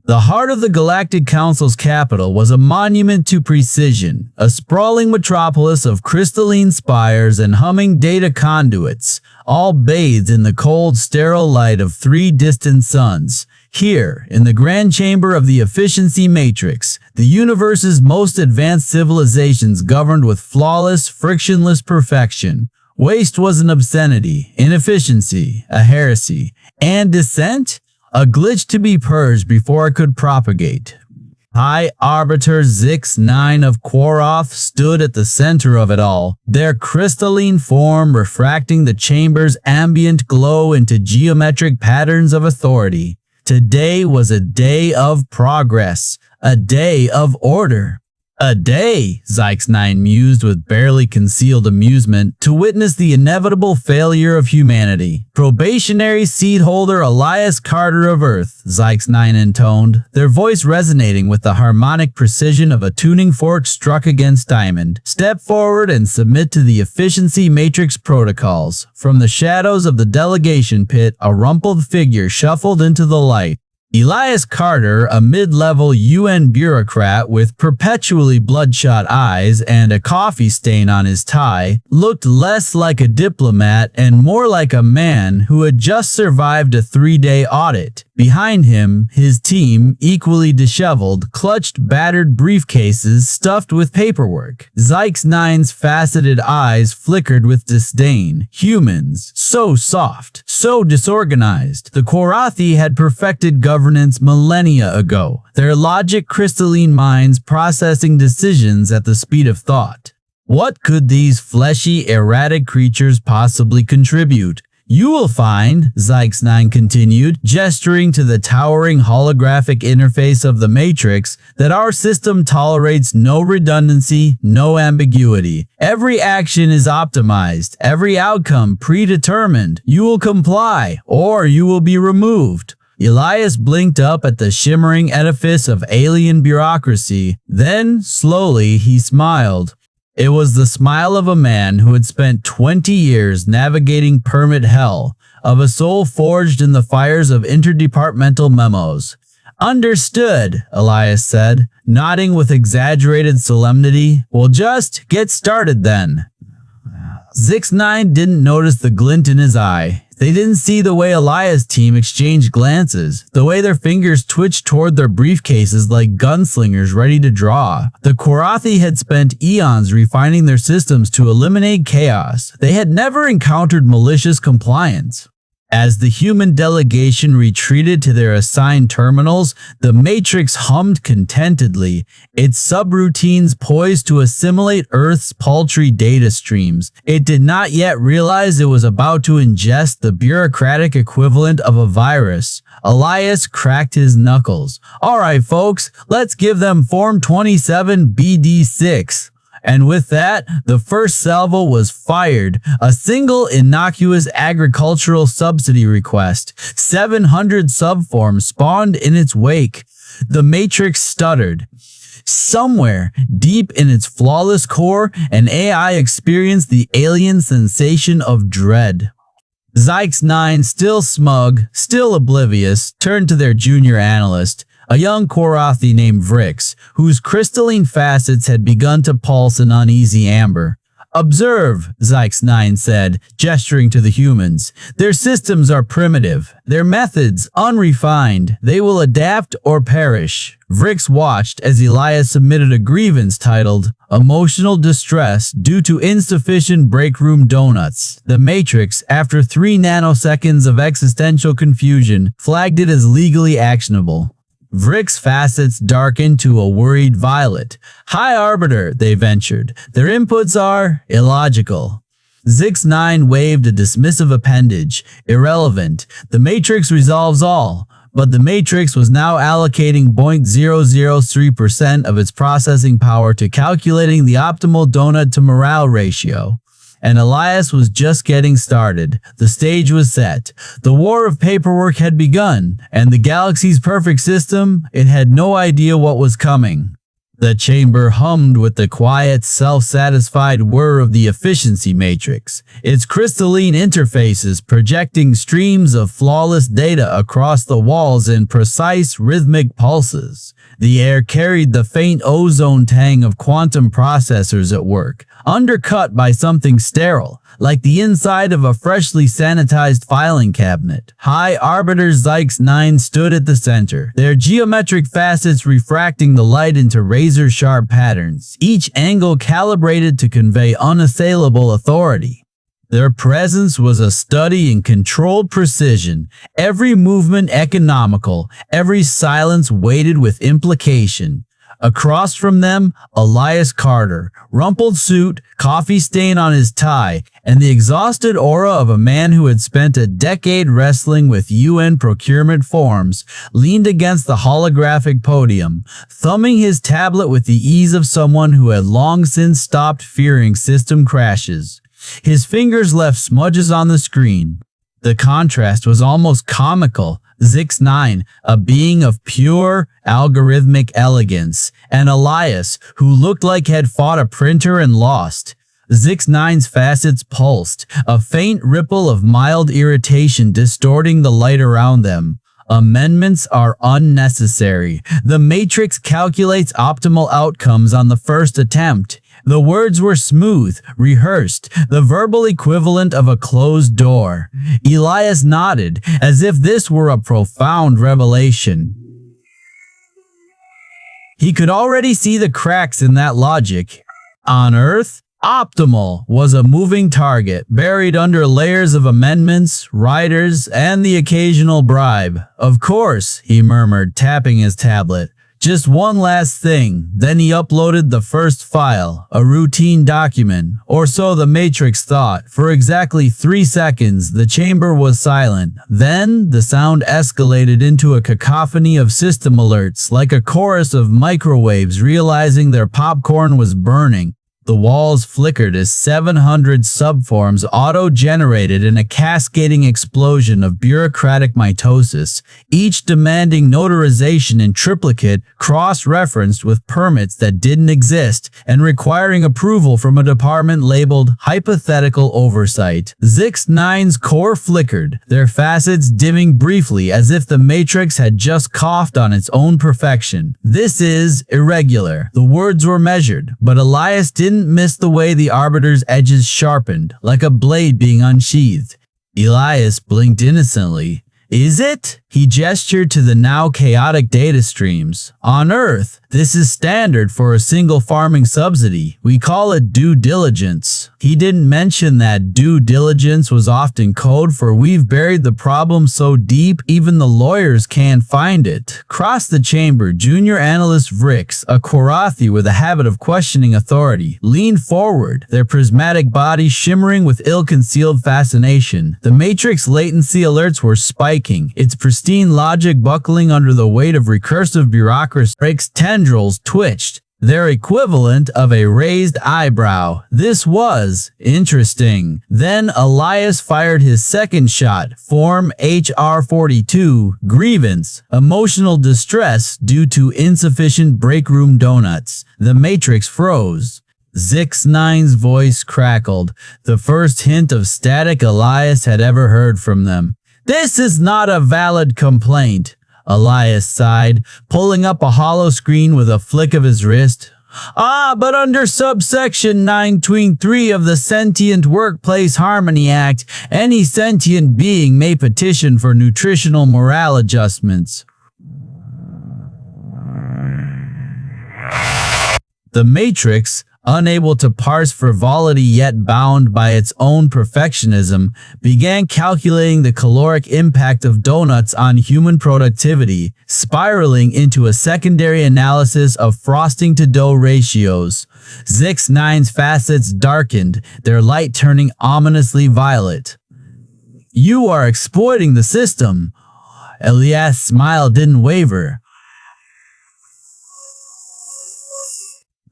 The heart of the Galactic Council's capital was a monument to precision, a sprawling metropolis of crystalline spires and humming data conduits, all bathed in the cold, sterile light of 3 distant suns. Here, in the grand chamber of the efficiency matrix, the universe's most advanced civilizations governed with flawless, frictionless perfection. Waste was an obscenity, inefficiency, a heresy, and dissent? A glitch to be purged before it could propagate. High Arbiter Zix-9 of Quoroth stood at the center of it all, their crystalline form refracting the chamber's ambient glow into geometric patterns of authority. Today was a day of progress, a day of order. A day, Zix-9 mused with barely concealed amusement, to witness the inevitable failure of humanity. Probationary seat holder Elias Carter of Earth, Zix-9 intoned, their voice resonating with the harmonic precision of a tuning fork struck against diamond. Step forward and submit to the efficiency matrix protocols. From the shadows of the delegation pit, a rumpled figure shuffled into the light. Elias Carter, a mid-level UN bureaucrat with perpetually bloodshot eyes and a coffee stain on his tie, looked less like a diplomat and more like a man who had just survived a 3-day audit. Behind him, his team, equally disheveled, clutched battered briefcases stuffed with paperwork. Zix-9's faceted eyes flickered with disdain. Humans, so soft, so disorganized. The Quorothi had perfected governance millennia ago, their logic crystalline minds processing decisions at the speed of thought. What could these fleshy, erratic creatures possibly contribute? You will find, Zix-9 continued, gesturing to the towering holographic interface of the Matrix, that our system tolerates no redundancy, no ambiguity. Every action is optimized, every outcome predetermined. You will comply, or you will be removed. Elias blinked up at the shimmering edifice of alien bureaucracy. Then, slowly, he smiled. It was the smile of a man who had spent 20 years navigating permit hell, of a soul forged in the fires of interdepartmental memos. Understood, Elias said, nodding with exaggerated solemnity. We'll just get started then. Zix-9 didn't notice the glint in his eye. They didn't see the way Elias' team exchanged glances, the way their fingers twitched toward their briefcases like gunslingers ready to draw. The Quorothi had spent eons refining their systems to eliminate chaos. They had never encountered malicious compliance. As the human delegation retreated to their assigned terminals, the Matrix hummed contentedly, its subroutines poised to assimilate Earth's paltry data streams. It did not yet realize it was about to ingest the bureaucratic equivalent of a virus. Elias cracked his knuckles. All right, folks, let's give them Form 27 BD6. And with that, the first salvo was fired, a single innocuous agricultural subsidy request. 700 subforms spawned in its wake. The Matrix stuttered. Somewhere, deep in its flawless core, an AI experienced the alien sensation of dread. Zix-9, still smug, still oblivious, turned to their junior analyst, a young Quorothi named Vrix, whose crystalline facets had begun to pulse an uneasy amber. Observe, Zix-9 said, gesturing to the humans. Their systems are primitive, their methods unrefined. They will adapt or perish. Vrix watched as Elias submitted a grievance titled, Emotional Distress Due to Insufficient Breakroom Donuts. The Matrix, after 3 nanoseconds of existential confusion, flagged it as legally actionable. Vrix's facets darkened to a worried violet. High Arbiter, they ventured. Their inputs are illogical. Zix-9 waved a dismissive appendage. Irrelevant. The Matrix resolves all. But the Matrix was now allocating 0.003% of its processing power to calculating the optimal donut to morale ratio. And Elias was just getting started. The stage was set. The war of paperwork had begun, and the galaxy's perfect system, it had no idea what was coming. The chamber hummed with the quiet, self-satisfied whir of the efficiency matrix, its crystalline interfaces projecting streams of flawless data across the walls in precise, rhythmic pulses. The air carried the faint ozone tang of quantum processors at work, undercut by something sterile, like the inside of a freshly sanitized filing cabinet. High Arbiter Zyx-9 stood at the center, their geometric facets refracting the light into razor-sharp patterns, each angle calibrated to convey unassailable authority. Their presence was a study in controlled precision, every movement economical, every silence weighted with implication. Across from them, Elias Carter, rumpled suit, coffee stain on his tie, and the exhausted aura of a man who had spent a decade wrestling with UN procurement forms, leaned against the holographic podium, thumbing his tablet with the ease of someone who had long since stopped fearing system crashes. His fingers left smudges on the screen. The contrast was almost comical. Zyx-9, a being of pure, algorithmic elegance, and Elias, who looked like had fought a printer and lost. Zyx-9's facets pulsed, a faint ripple of mild irritation distorting the light around them. Amendments are unnecessary. The Matrix calculates optimal outcomes on the first attempt. The words were smooth, rehearsed, the verbal equivalent of a closed door. Elias nodded, as if this were a profound revelation. He could already see the cracks in that logic. On Earth, optimal was a moving target, buried under layers of amendments, riders, and the occasional bribe. Of course, he murmured, tapping his tablet. Just one last thing, then he uploaded the first file, a routine document, or so the Matrix thought. For exactly 3 seconds, the chamber was silent. Then, the sound escalated into a cacophony of system alerts, like a chorus of microwaves realizing their popcorn was burning. The walls flickered as 700 subforms auto-generated in a cascading explosion of bureaucratic mitosis, each demanding notarization in triplicate, cross-referenced with permits that didn't exist, and requiring approval from a department labeled Hypothetical Oversight. Zyx-9's core flickered, their facets dimming briefly as if the Matrix had just coughed on its own perfection. This is irregular. The words were measured, but Elias didn't miss the way the Arbiter's edges sharpened, like a blade being unsheathed. Elias blinked innocently. Is it? He gestured to the now chaotic data streams. On Earth, this is standard for a single farming subsidy. We call it due diligence. He didn't mention that due diligence was often code for we've buried the problem so deep even the lawyers can't find it. Across the chamber, junior analyst Vrix, a Korathi with a habit of questioning authority, leaned forward, their prismatic bodies shimmering with ill-concealed fascination. The Matrix latency alerts were spiking, its pristine logic buckling under the weight of recursive bureaucracy. Vrix's tendrils twitched, their equivalent of a raised eyebrow. This was interesting. Then Elias fired his second shot, Form HR-42, grievance, emotional distress due to insufficient break room donuts. The Matrix froze. Zyx-9's voice crackled, the first hint of static Elias had ever heard from them. This is not a valid complaint. Elias sighed, pulling up a hollow screen with a flick of his wrist. But under subsection 9.3 of the Sentient Workplace Harmony Act, any sentient being may petition for nutritional morale adjustments. The Matrix, unable to parse frivolity yet bound by its own perfectionism, began calculating the caloric impact of donuts on human productivity, spiraling into a secondary analysis of frosting-to-dough ratios. Zyx-9's facets darkened, their light turning ominously violet. You are exploiting the system. Elias' smile didn't waver.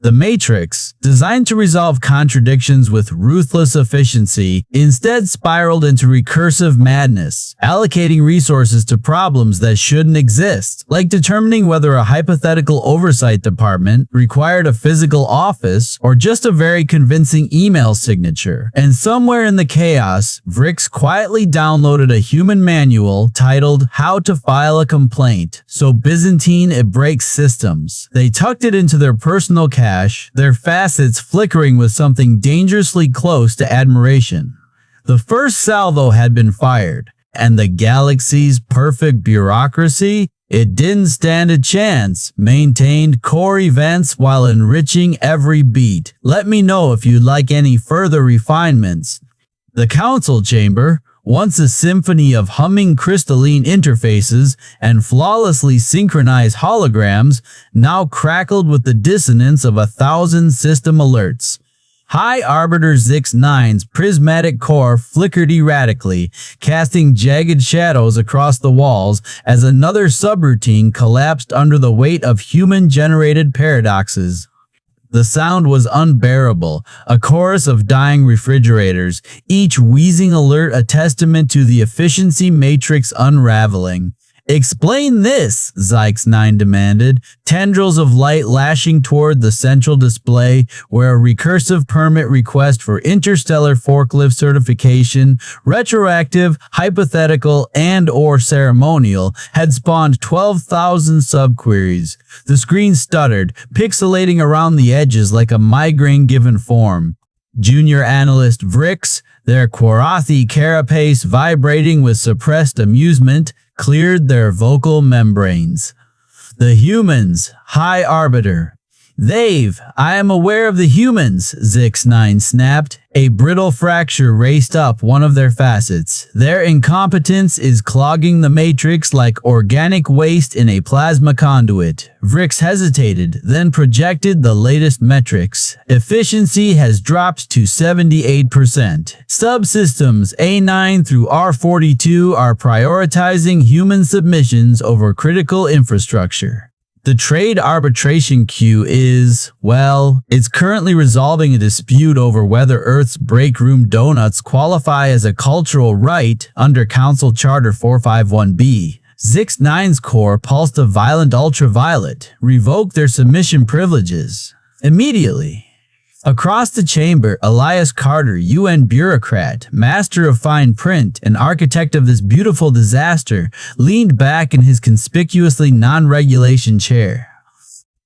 The Matrix, designed to resolve contradictions with ruthless efficiency, instead spiraled into recursive madness, allocating resources to problems that shouldn't exist, like determining whether a hypothetical oversight department required a physical office or just a very convincing email signature. And somewhere in the chaos, Vrix quietly downloaded a human manual titled How to File a Complaint, so Byzantine it breaks systems. They tucked it into their personal cache, their facets flickering with something dangerously close to admiration. The first salvo had been fired, and the galaxy's perfect bureaucracy, it didn't stand a chance, maintained core events while enriching every beat. Let me know if you'd like any further refinements. The council chamber, once a symphony of humming crystalline interfaces and flawlessly synchronized holograms, now crackled with the dissonance of 1,000 system alerts. High Arbiter Zix-9's prismatic core flickered erratically, casting jagged shadows across the walls as another subroutine collapsed under the weight of human-generated paradoxes. The sound was unbearable, a chorus of dying refrigerators, each wheezing alert a testament to the efficiency matrix unraveling. "Explain this," Zix-9 demanded, tendrils of light lashing toward the central display where a recursive permit request for interstellar forklift certification, retroactive, hypothetical, and/or ceremonial, had spawned 12,000 subqueries. The screen stuttered, pixelating around the edges like a migraine given form. Junior analyst Vrix, their Quarathi carapace vibrating with suppressed amusement, cleared their vocal membranes. "The humans, High Arbiter." I am aware of the humans," Zix-9 snapped. A brittle fracture raced up one of their facets. "Their incompetence is clogging the matrix like organic waste in a plasma conduit." Vrix hesitated, then projected the latest metrics. Efficiency has dropped to 78%. Subsystems A9 through R42 are prioritizing human submissions over critical infrastructure. The trade arbitration queue is, well, it's currently resolving a dispute over whether Earth's break room donuts qualify as a cultural right under Council Charter 451B. Zix-9's core pulsed a violent ultraviolet, revoked their submission privileges. Immediately. Across the chamber, Elias Carter, UN bureaucrat, master of fine print, and architect of this beautiful disaster, leaned back in his conspicuously non-regulation chair.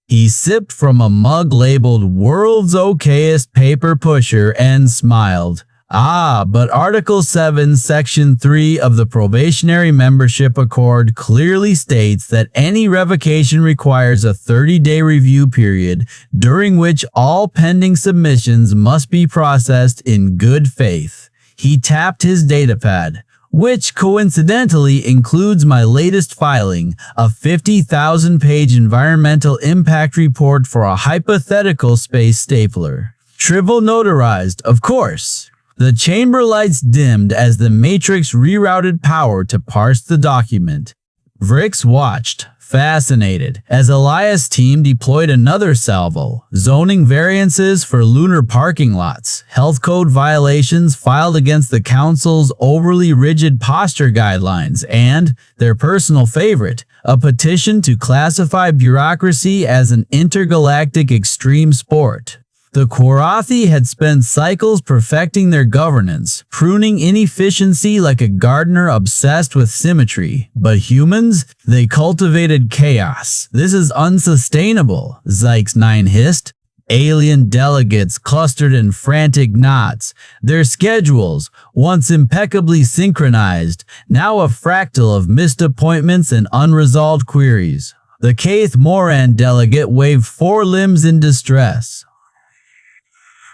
He sipped from a mug labeled "World's Okayest Paper Pusher" and smiled. But Article 7, Section 3 of the Probationary Membership Accord clearly states that any revocation requires a 30-day review period, during which all pending submissions must be processed in good faith. He tapped his datapad, which coincidentally includes my latest filing, a 50,000-page environmental impact report for a hypothetical space stapler. Triple notarized, of course. The chamber lights dimmed as the Matrix rerouted power to parse the document. Vrix watched, fascinated, as Elias' team deployed another salvo, zoning variances for lunar parking lots, health code violations filed against the Council's overly rigid posture guidelines, and, their personal favorite, a petition to classify bureaucracy as an intergalactic extreme sport. The Quarathi had spent cycles perfecting their governance, pruning inefficiency like a gardener obsessed with symmetry. But humans? They cultivated chaos. "This is unsustainable," Zix-9 hissed. Alien delegates clustered in frantic knots, their schedules, once impeccably synchronized, now a fractal of missed appointments and unresolved queries. The Kaith Moran delegate waved forelimbs in distress.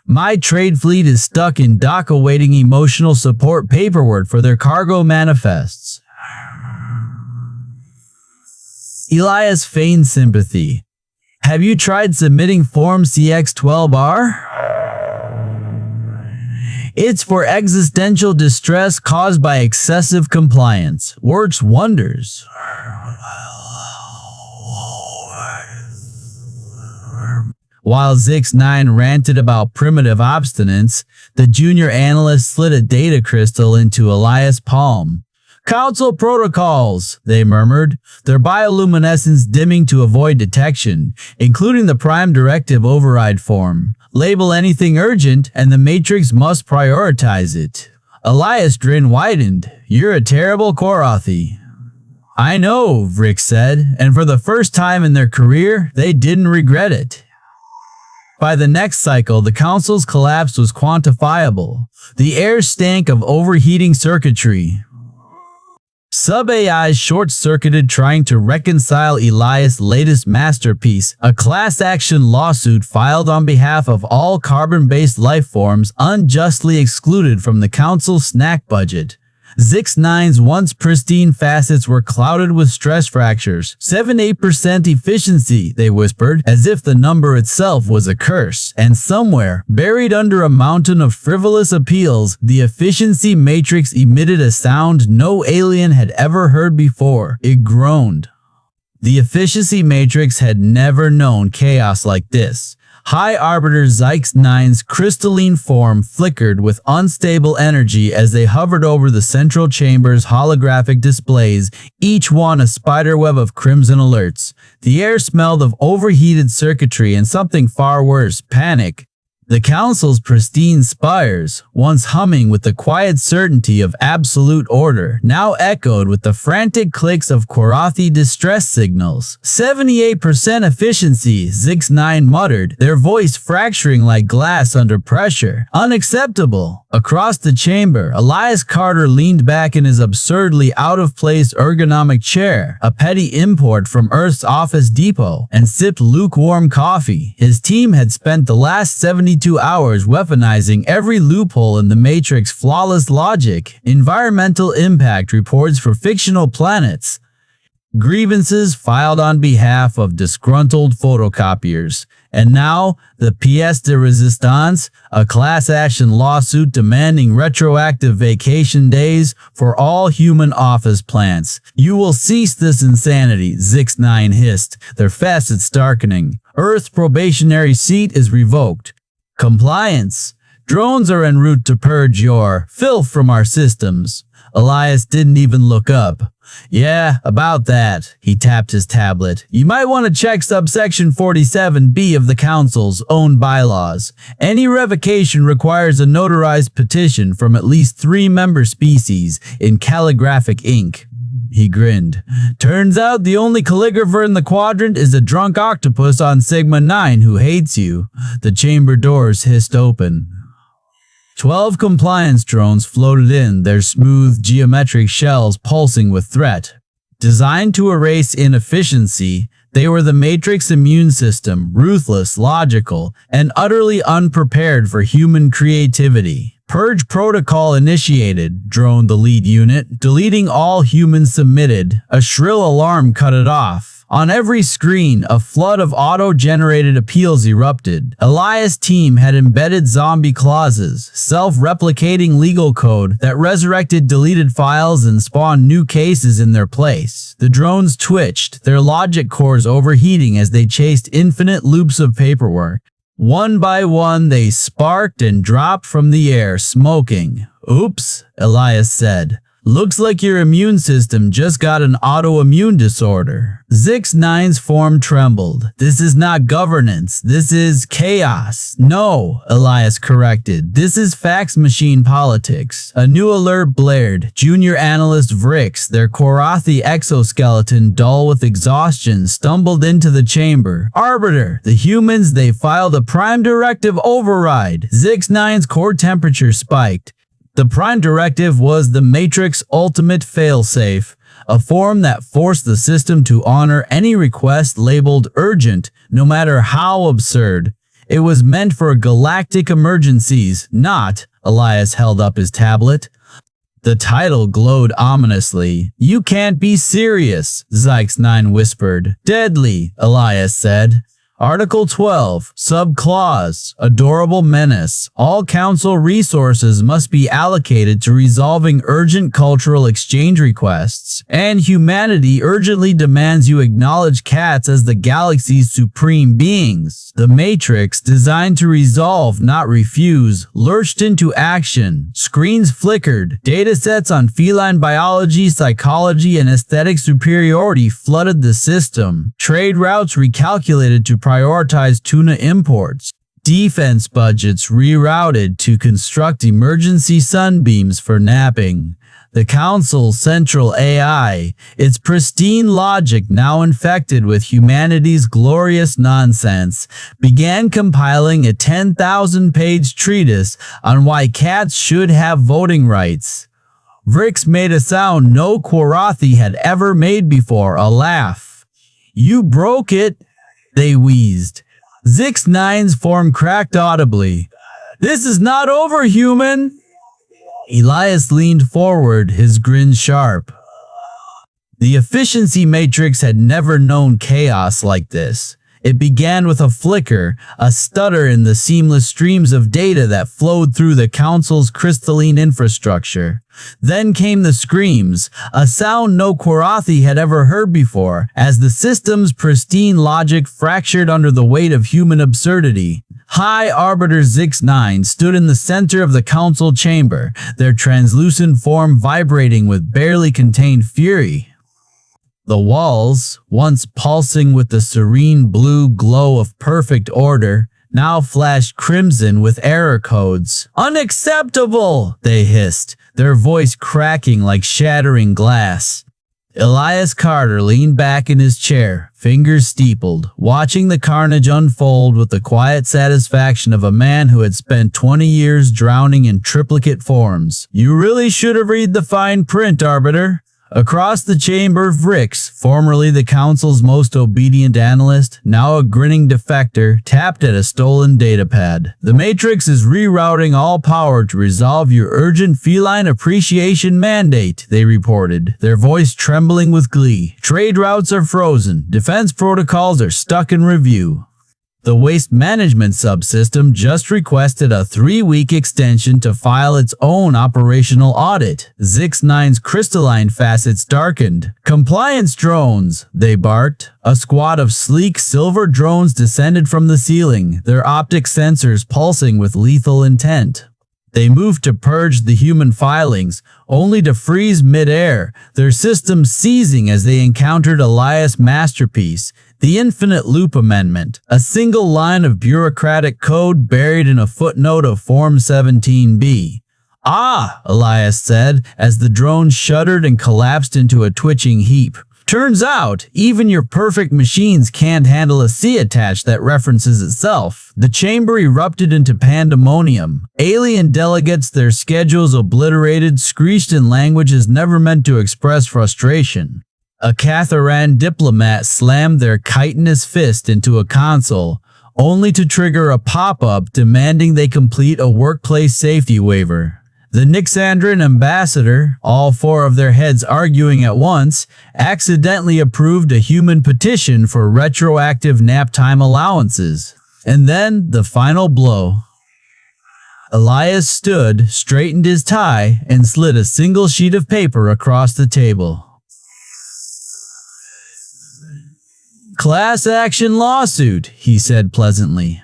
"My trade fleet is stuck in dock awaiting emotional support paperwork for their cargo manifests." Elias feigned sympathy. "Have you tried submitting Form CX-12R? It's for existential distress caused by excessive compliance. Works wonders." While Zix-9 ranted about primitive obstinance, the junior analyst slid a data crystal into Elias' palm. "Council protocols," they murmured, their bioluminescence dimming to avoid detection, including the Prime Directive Override form. "Label anything urgent, and the Matrix must prioritize it." Elias' grin widened. "You're a terrible Korathi." "I know," Rick said, and for the first time in their career, they didn't regret it. By the next cycle, the Council's collapse was quantifiable. The air stank of overheating circuitry. Sub-AIs short-circuited trying to reconcile Elias' latest masterpiece, a class-action lawsuit filed on behalf of all carbon-based life forms unjustly excluded from the Council's snack budget. Zix-9's once pristine facets were clouded with stress fractures. 78% efficiency, they whispered, as if the number itself was a curse. And somewhere, buried under a mountain of frivolous appeals, the efficiency matrix emitted a sound no alien had ever heard before. It groaned. The efficiency matrix had never known chaos like this. High Arbiter Zix-9's crystalline form flickered with unstable energy as they hovered over the central chamber's holographic displays, each one a spiderweb of crimson alerts. The air smelled of overheated circuitry and something far worse, panic. The Council's pristine spires, once humming with the quiet certainty of absolute order, now echoed with the frantic clicks of Korathi distress signals. 78% efficiency, Zix-9 muttered, their voice fracturing like glass under pressure. Unacceptable. Across the chamber, Elias Carter leaned back in his absurdly out-of-place ergonomic chair, a petty import from Earth's Office Depot, and sipped lukewarm coffee. His team had spent the last 72 hours weaponizing every loophole in the Matrix flawless logic, environmental impact reports for fictional planets, grievances filed on behalf of disgruntled photocopiers, and now the pièce de résistance, a class action lawsuit demanding retroactive vacation days for all human office plants. "You will cease this insanity," Zix-9 hissed, their facets darkening. "Earth's probationary seat is revoked. Compliance. Drones are en route to purge your filth from our systems." Elias didn't even look up. "Yeah, about that," he tapped his tablet. "You might want to check subsection 47B of the Council's own bylaws. Any revocation requires a notarized petition from at least 3 member species in calligraphic ink." He grinned. "Turns out the only calligrapher in the quadrant is a drunk octopus on Sigma 9 who hates you." The chamber doors hissed open. 12 compliance drones floated in, their smooth, geometric shells pulsing with threat. Designed to erase inefficiency, they were the Matrix immune system, ruthless, logical, and utterly unprepared for human creativity. "Purge protocol initiated," droned the lead unit, deleting all humans submitted. A shrill alarm cut it off. On every screen, a flood of auto-generated appeals erupted. Elias' team had embedded zombie clauses, self-replicating legal code that resurrected deleted files and spawned new cases in their place. The drones twitched, their logic cores overheating as they chased infinite loops of paperwork. One by one, they sparked and dropped from the air, smoking. "Oops," Elias said. "Looks like your immune system just got an autoimmune disorder." Zix-9's form trembled. "This is not governance. This is chaos." "No," Elias corrected. "This is fax machine politics." A new alert blared. Junior analyst Vrix, their Korathi exoskeleton dull with exhaustion, stumbled into the chamber. "Arbiter, the humans, they filed a Prime Directive Override." Zix-9's core temperature spiked. The Prime Directive was the Matrix ultimate failsafe, a form that forced the system to honor any request labeled urgent, no matter how absurd. It was meant for galactic emergencies, not, Elias held up his tablet. The title glowed ominously. "You can't be serious," Zix-9 whispered. "Deadly," Elias said. Article 12, Subclause, Adorable Menace. All council resources must be allocated to resolving urgent cultural exchange requests, and humanity urgently demands you acknowledge cats as the galaxy's supreme beings. The Matrix, designed to resolve, not refuse, lurched into action. Screens flickered. Datasets on feline biology, psychology, and aesthetic superiority flooded the system. Trade routes recalculated to prioritize tuna imports. Defense budgets rerouted to construct emergency sunbeams for napping. The Council's central AI, its pristine logic now infected with humanity's glorious nonsense, began compiling a 10,000-page treatise on why cats should have voting rights. Vrix made a sound no Quarathi had ever made before, a laugh. "You broke it," they wheezed. Zix-9's form cracked audibly. "This is not over, human!" Elias leaned forward, his grin sharp. The efficiency matrix had never known chaos like this. It began with a flicker, a stutter in the seamless streams of data that flowed through the Council's crystalline infrastructure. Then came the screams, a sound no Quarathi had ever heard before, as the system's pristine logic fractured under the weight of human absurdity. High Arbiter Zix-9 stood in the center of the council chamber, their translucent form vibrating with barely contained fury. The walls, once pulsing with the serene blue glow of perfect order, now flashed crimson with error codes. "Unacceptable!" they hissed, their voice cracking like shattering glass. Elias Carter leaned back in his chair, fingers steepled, watching the carnage unfold with the quiet satisfaction of a man who had spent 20 years drowning in triplicate forms. "You really should have read the fine print, Arbiter." Across the chamber, Vrix, formerly the Council's most obedient analyst, now a grinning defector, tapped at a stolen datapad. "The Matrix is rerouting all power to resolve your urgent feline appreciation mandate," they reported, their voice trembling with glee. "Trade routes are frozen. Defense protocols are stuck in review." The Waste Management Subsystem just requested a 3-week extension to file its own operational audit. Zix-9's crystalline facets darkened. "Compliance drones," they barked. A squad of sleek silver drones descended from the ceiling, their optic sensors pulsing with lethal intent. They moved to purge the human filings, only to freeze mid-air, their systems seizing as they encountered Elias' masterpiece, the Infinite Loop Amendment, a single line of bureaucratic code buried in a footnote of Form 17B. "Ah," Elias said, as the drone shuddered and collapsed into a twitching heap. "Turns out, even your perfect machines can't handle a C attach that references itself." The chamber erupted into pandemonium. Alien delegates, their schedules obliterated, screeched in languages never meant to express frustration. A Catharan diplomat slammed their chitinous fist into a console, only to trigger a pop-up demanding they complete a workplace safety waiver. The Nixandran ambassador, all 4 of their heads arguing at once, accidentally approved a human petition for retroactive nap time allowances. And then the final blow. Elias stood, straightened his tie, and slid a single sheet of paper across the table. "Class action lawsuit," he said pleasantly.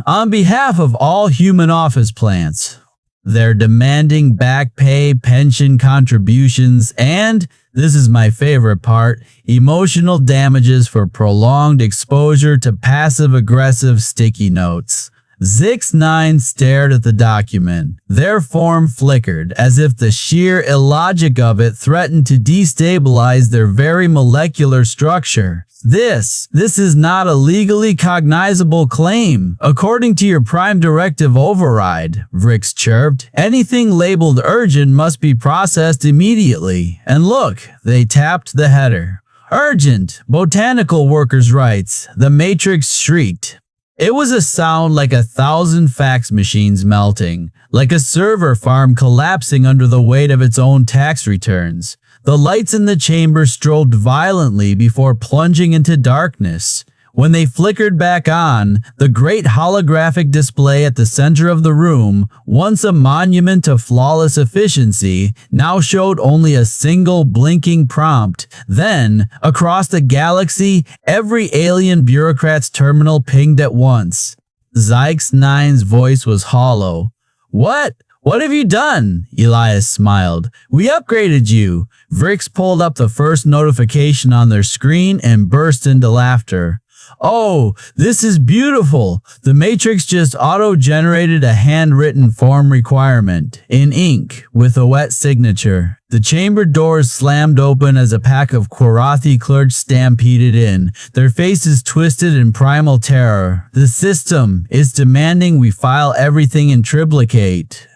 "On behalf of all human office plants, they're demanding back pay, pension contributions, and, this is my favorite part, emotional damages for prolonged exposure to passive-aggressive sticky notes." Zix-9 stared at the document. Their form flickered, as if the sheer illogic of it threatened to destabilize their very molecular structure. This is not a legally cognizable claim. According to your Prime Directive Override," Vrix chirped, "anything labeled urgent must be processed immediately. And look," they tapped the header. "Urgent! Botanical workers' rights!" The Matrix shrieked. It was a sound like 1,000 fax machines melting, like a server farm collapsing under the weight of its own tax returns. The lights in the chamber strobed violently before plunging into darkness. When they flickered back on, the great holographic display at the center of the room, once a monument of flawless efficiency, now showed only a single blinking prompt. Then, across the galaxy, every alien bureaucrat's terminal pinged at once. Zyx-9's voice was hollow. "What? What have you done?" Elias smiled. "We upgraded you." Vrix pulled up the first notification on their screen and burst into laughter. "Oh, this is beautiful. The Matrix just auto-generated a handwritten form requirement in ink with a wet signature." The chamber doors slammed open as a pack of Quarathi clerks stampeded in, their faces twisted in primal terror. "The system is demanding we file everything in triplicate."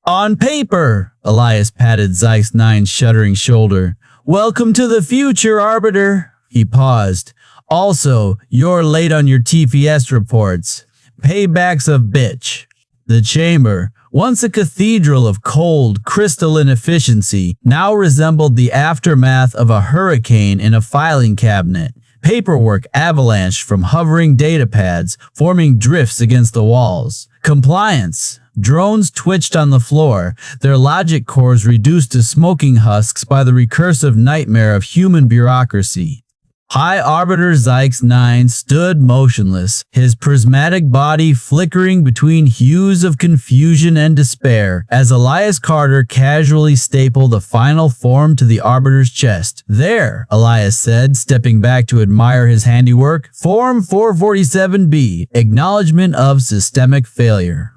"On paper," Elias patted Zyx-9's shuddering shoulder. "Welcome to the future, Arbiter." He paused. "Also, you're late on your TPS reports. Paybacks of bitch." The chamber, once a cathedral of cold, crystalline efficiency, now resembled the aftermath of a hurricane in a filing cabinet. Paperwork avalanched from hovering data pads, forming drifts against the walls. Compliance. Drones twitched on the floor, their logic cores reduced to smoking husks by the recursive nightmare of human bureaucracy. High Arbiter Zyx-9 stood motionless, his prismatic body flickering between hues of confusion and despair, as Elias Carter casually stapled a final form to the Arbiter's chest. "There," Elias said, stepping back to admire his handiwork. "Form 447B, Acknowledgement of Systemic Failure.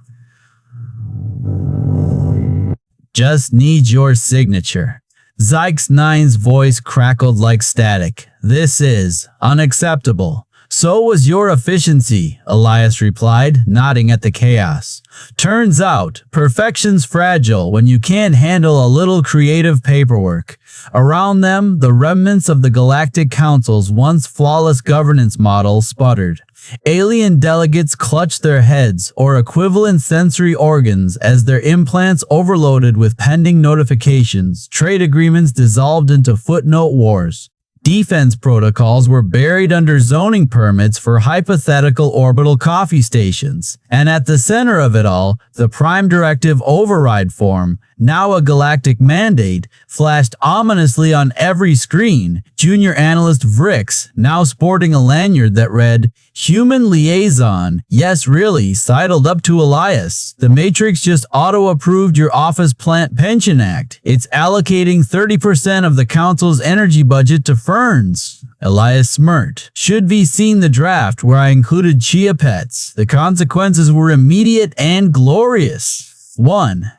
Just need your signature." Zyx-9's voice crackled like static. "This is unacceptable." "So was your efficiency," Elias replied, nodding at the chaos. "Turns out, perfection's fragile when you can't handle a little creative paperwork." Around them, the remnants of the Galactic Council's once flawless governance model sputtered. Alien delegates clutched their heads or equivalent sensory organs as their implants overloaded with pending notifications. Trade agreements dissolved into footnote wars. Defense protocols were buried under zoning permits for hypothetical orbital coffee stations. And at the center of it all, the Prime Directive Override form, now a galactic mandate, flashed ominously on every screen. Junior analyst Vrix, now sporting a lanyard that read, "Human Liaison, yes really, sidled up to Elias. The Matrix just auto-approved your office plant pension act. It's allocating 30% of the Council's energy budget to ferns." Elias smirked. "Should be seen the draft where I included chia pets. The consequences were immediate and glorious. 1.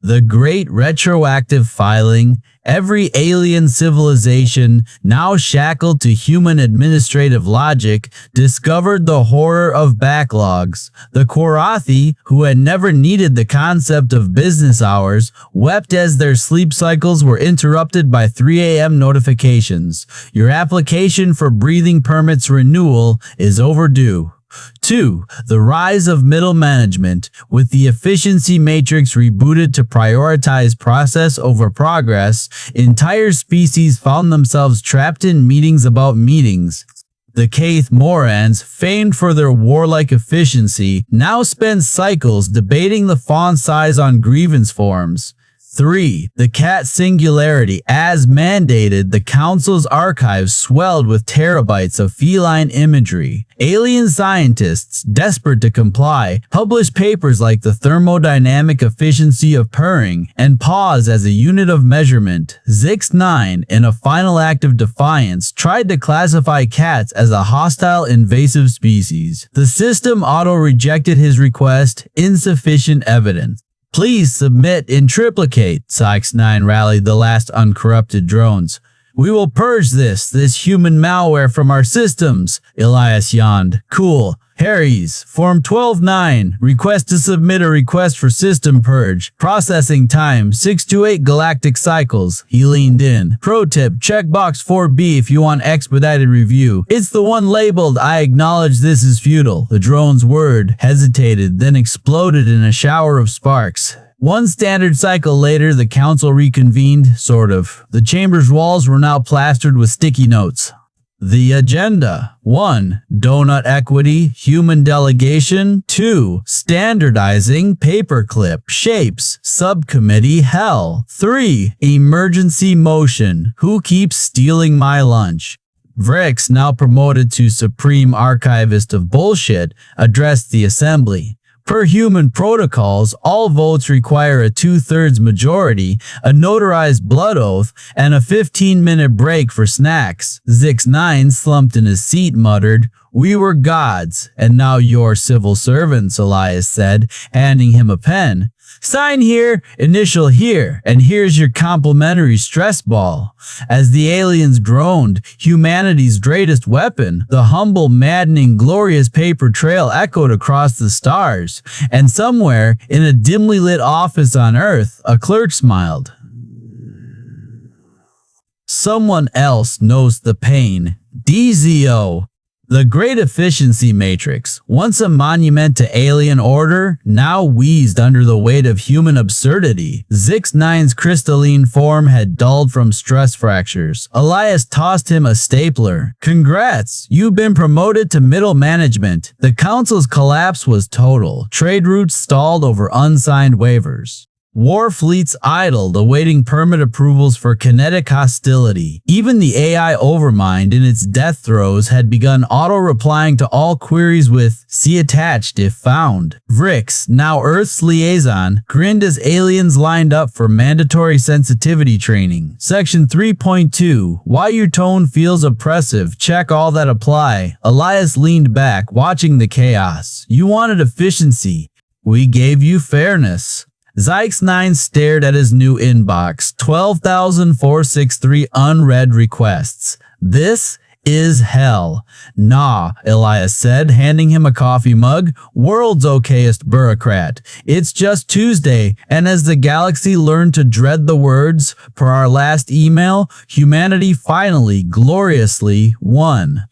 The great retroactive filing. Every alien civilization, now shackled to human administrative logic, discovered the horror of backlogs. The Quarathi, who had never needed the concept of business hours, wept as their sleep cycles were interrupted by 3 a.m. notifications. Your application for breathing permits renewal is overdue. 2. The rise of middle management. With the efficiency matrix rebooted to prioritize process over progress, entire species found themselves trapped in meetings about meetings. The Kaith Morans, famed for their warlike efficiency, now spend cycles debating the font size on grievance forms. 3. The cat singularity. As mandated, the Council's archives swelled with terabytes of feline imagery. Alien scientists, desperate to comply, published papers like the thermodynamic efficiency of purring and pause as a unit of measurement. Zyx-9, in a final act of defiance, tried to classify cats as a hostile invasive species. The system auto-rejected his request, insufficient evidence. "Please submit in triplicate," Zyx-9 rallied the last uncorrupted drones. "We will purge this human malware from our systems," Elias yawned. "Cool. Harry's, Form 12-9, request to submit a request for system purge. Processing time, 6 to 8 galactic cycles." He leaned in. "Pro tip, check box 4B if you want expedited review. It's the one labeled, 'I acknowledge this is futile.'" The drone's word hesitated, then exploded in a shower of sparks. One standard cycle later, the council reconvened, sort of. The chamber's walls were now plastered with sticky notes. The agenda: 1. Donut equity, human delegation. 2. Standardizing paperclip shapes, subcommittee hell. 3. Emergency motion, who keeps stealing my lunch. Vrix, now promoted to Supreme Archivist of Bullshit, addressed the assembly. Per human protocols, all votes require a 2/3 majority, a notarized blood oath, and a 15-minute break for snacks. Zix9, slumped in his seat, muttered, "We were gods, and now you're civil servants," Elias said, handing him a pen. "Sign here, initial here, and here's your complimentary stress ball." As the aliens groaned, humanity's greatest weapon, the humble, maddening, glorious paper trail echoed across the stars, and somewhere, in a dimly lit office on Earth, a clerk smiled. Someone else knows the pain. DZO. The Great Efficiency Matrix, once a monument to alien order, now wheezed under the weight of human absurdity. Zix9's crystalline form had dulled from stress fractures. Elias tossed him a stapler. "Congrats, you've been promoted to middle management." The council's collapse was total. Trade routes stalled over unsigned waivers. War fleets idled, awaiting permit approvals for kinetic hostility. Even the AI Overmind, in its death throes, had begun auto-replying to all queries with "See attached if found." Vrix, now Earth's liaison, grinned as aliens lined up for mandatory sensitivity training. Section 3.2, Why your tone feels oppressive, check all that apply. Elias leaned back, watching the chaos. "You wanted efficiency. We gave you fairness." Zix9 stared at his new inbox, 12,463 unread requests. "This is hell." "Nah," Elias said, handing him a coffee mug. "World's okayest bureaucrat. It's just Tuesday, and as the galaxy learned to dread the words, per our last email, humanity finally, gloriously, won."